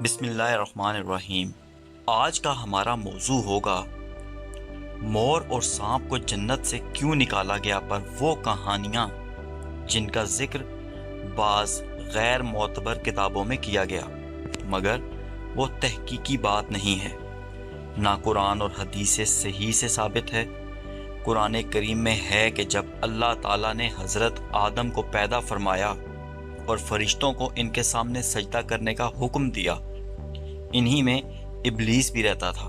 بسم اللہ الرحمن الرحیم۔ آج کا ہمارا موضوع ہوگا مور اور سانپ کو جنت سے کیوں نکالا گیا پر وہ کہانیاں جن کا ذکر بعض غیر معتبر کتابوں میں کیا گیا مگر وہ تحقیقی بات نہیں ہے، نہ قرآن اور حدیث سے صحیح سے ثابت ہے۔ قرآن کریم میں ہے کہ جب اللہ تعالیٰ نے حضرت آدم کو پیدا فرمایا اور فرشتوں کو ان کے سامنے سجدہ کرنے کا حکم دیا، انہی میں ابلیس بھی رہتا تھا،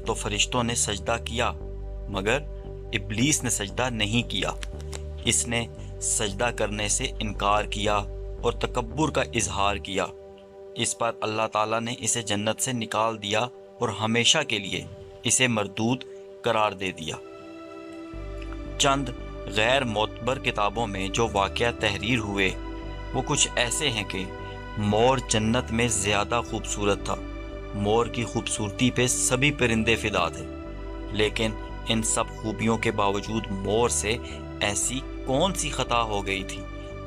تو فرشتوں نے سجدہ کیا مگر ابلیس نے سجدہ نہیں کیا۔ اس نے سجدہ کرنے سے انکار کیا اور تکبر کا اظہار کیا۔ اس پر اللہ تعالیٰ نے اسے جنت سے نکال دیا اور ہمیشہ کے لیے اسے مردود قرار دے دیا۔ چند غیر معتبر کتابوں میں جو واقعہ تحریر ہوئے وہ کچھ ایسے ہیں کہ مور جنت میں زیادہ خوبصورت تھا۔ مور کی خوبصورتی پہ سبھی پرندے فدا تھے، لیکن ان سب خوبیوں کے باوجود مور سے ایسی کون سی خطا ہو گئی تھی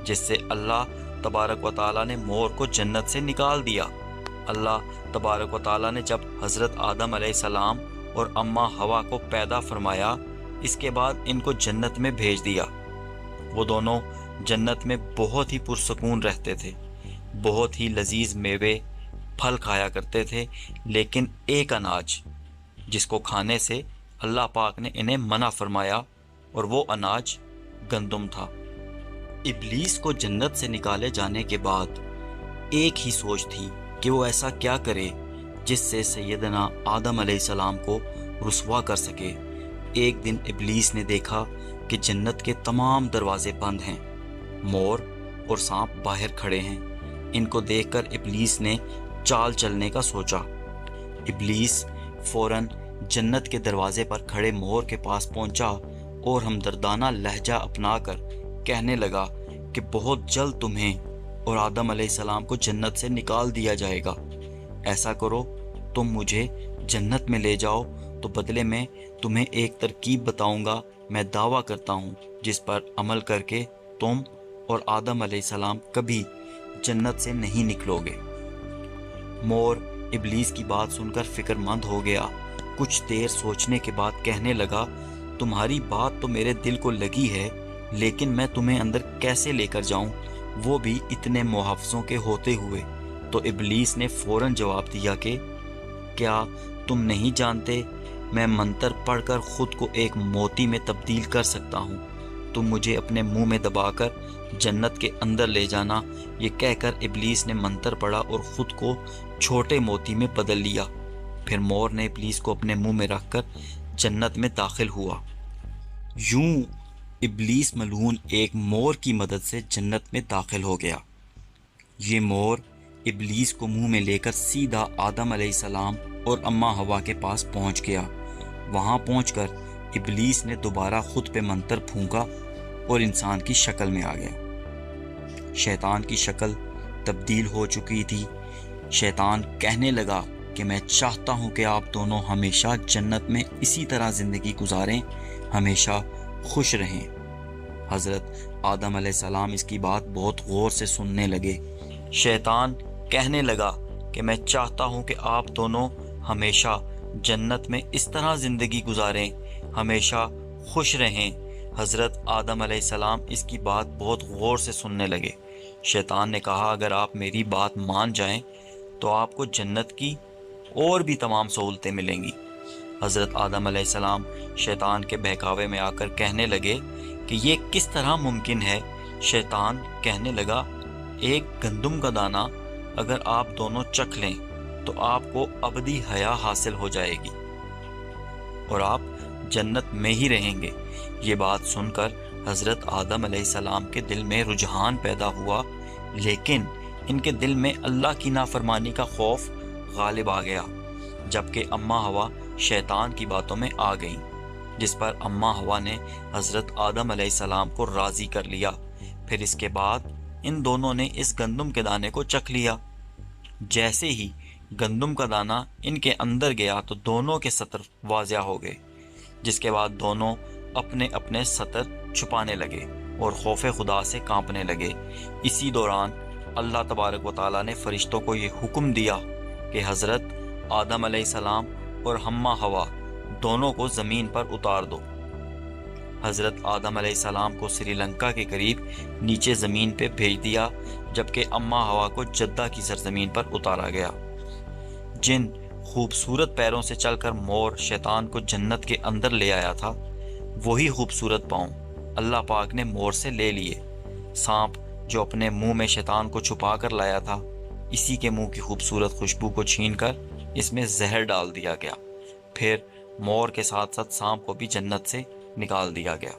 جس سے اللہ تبارک و تعالیٰ نے مور کو جنت سے نکال دیا۔ اللہ تبارک و تعالیٰ نے جب حضرت آدم علیہ السلام اور اماں حوا کو پیدا فرمایا، اس کے بعد ان کو جنت میں بھیج دیا۔ وہ دونوں جنت میں بہت ہی پرسکون رہتے تھے، بہت ہی لذیذ میوے پھل کھایا کرتے تھے، لیکن ایک اناج جس کو کھانے سے اللہ پاک نے انہیں منع فرمایا اور وہ اناج گندم تھا۔ ابلیس کو جنت سے نکالے جانے کے بعد ایک ہی سوچ تھی کہ وہ ایسا کیا کرے جس سے سیدنا آدم علیہ السلام کو رسوا کر سکے۔ ایک دن ابلیس نے دیکھا کہ جنت کے تمام دروازے بند ہیں، مور اور سانپ باہر کھڑے ہیں۔ ان کو دیکھ کر ابلیس نے چال چلنے کا سوچا۔ ابلیس فوراً جنت کے دروازے پر کھڑے مور کے پاس پہنچا اور ہمدردانہ لہجہ اپنا کر کہنے لگا کہ بہت جلد تمہیں اور آدم علیہ السلام کو جنت سے نکال دیا جائے گا۔ ایسا کرو، تم مجھے جنت میں لے جاؤ تو بدلے میں تمہیں ایک ترکیب بتاؤں گا، میں دعویٰ کرتا ہوں جس پر عمل کر کے تم اور آدم علیہ السلام کبھی جنت سے نہیں نکلو گے۔ مور ابلیس کی بات سن کر فکر مند ہو گیا۔ کچھ دیر سوچنے کے بعد کہنے لگا، تمہاری بات تو میرے دل کو لگی ہے، لیکن میں تمہیں اندر کیسے لے کر جاؤں، وہ بھی اتنے محافظوں کے ہوتے ہوئے؟ تو ابلیس نے فوراً جواب دیا کہ کیا تم نہیں جانتے میں منتر پڑھ کر خود کو ایک موتی میں تبدیل کر سکتا ہوں؟ تم مجھے اپنے منہ میں دبا کر جنت کے اندر لے جانا۔ یہ کہہ کر ابلیس نے منتر پڑھا اور خود کو چھوٹے موتی میں بدل لیا۔ پھر مور نے ابلیس کو اپنے منہ میں رکھ کر جنت میں داخل ہوا۔ یوں ابلیس ملعون ایک مور کی مدد سے جنت میں داخل ہو گیا۔ یہ مور ابلیس کو منہ میں لے کر سیدھا آدم علیہ السلام اور اماں حوا کے پاس پہنچ گیا۔ وہاں پہنچ کر ابلیس نے دوبارہ خود پہ منتر پھونکا اور انسان کی شکل میں آ گیا۔ شیطان کی شکل تبدیل ہو چکی تھی۔ شیطان کہنے لگا کہ میں چاہتا ہوں کہ آپ دونوں ہمیشہ جنت میں اسی طرح زندگی گزاریں، ہمیشہ خوش رہیں۔ حضرت آدم علیہ السلام اس کی بات بہت غور سے سننے لگے۔ شیطان کہنے لگا کہ میں چاہتا ہوں کہ آپ دونوں ہمیشہ جنت میں اس طرح زندگی گزاریں، ہمیشہ خوش رہیں۔ حضرت آدم علیہ السلام اس کی بات بہت غور سے سننے لگے۔ شیطان نے کہا، اگر آپ میری بات مان جائیں تو آپ کو جنت کی اور بھی تمام سہولتیں ملیں گی۔ حضرت آدم علیہ السلام شیطان کے بہکاوے میں آ کر کہنے لگے کہ یہ کس طرح ممکن ہے؟ شیطان کہنے لگا، ایک گندم کا دانہ اگر آپ دونوں چکھ لیں تو آپ کو ابدی حیا حاصل ہو جائے گی اور آپ جنت میں ہی رہیں گے۔ یہ بات سن کر حضرت آدم علیہ السلام کے دل میں رجحان پیدا ہوا، لیکن ان کے دل میں اللہ کی نافرمانی کا خوف غالب آ گیا، جبکہ اماں حوا شیطان کی باتوں میں آ گئیں، جس پر اماں حوا نے حضرت آدم علیہ السلام کو راضی کر لیا۔ پھر اس کے بعد ان دونوں نے اس گندم کے دانے کو چکھ لیا۔ جیسے ہی گندم کا دانہ ان کے اندر گیا تو دونوں کے سطر واضح ہو گئے، جس کے بعد دونوں اپنے اپنے سطر چھپانے لگے اور خوف خدا سے کانپنے لگے۔ اسی دوران اللہ تبارک و تعالیٰ نے فرشتوں کو یہ حکم دیا کہ حضرت آدم علیہ السلام اور حمّہ ہوا دونوں کو زمین پر اتار دو۔ حضرت آدم علیہ السلام کو سری لنکا کے قریب نیچے زمین پہ بھیج دیا، جبکہ اماں ہوا کو جدہ کی سرزمین پر اتارا گیا۔ جن خوبصورت پیروں سے چل کر مور شیطان کو جنت کے اندر لے آیا تھا، وہی خوبصورت پاؤں اللہ پاک نے مور سے لے لیے۔ سانپ جو اپنے منہ میں شیطان کو چھپا کر لایا تھا، اسی کے منہ کی خوبصورت خوشبو کو چھین کر اس میں زہر ڈال دیا گیا، پھر مور کے ساتھ ساتھ سانپ کو بھی جنت سے نکال دیا گیا۔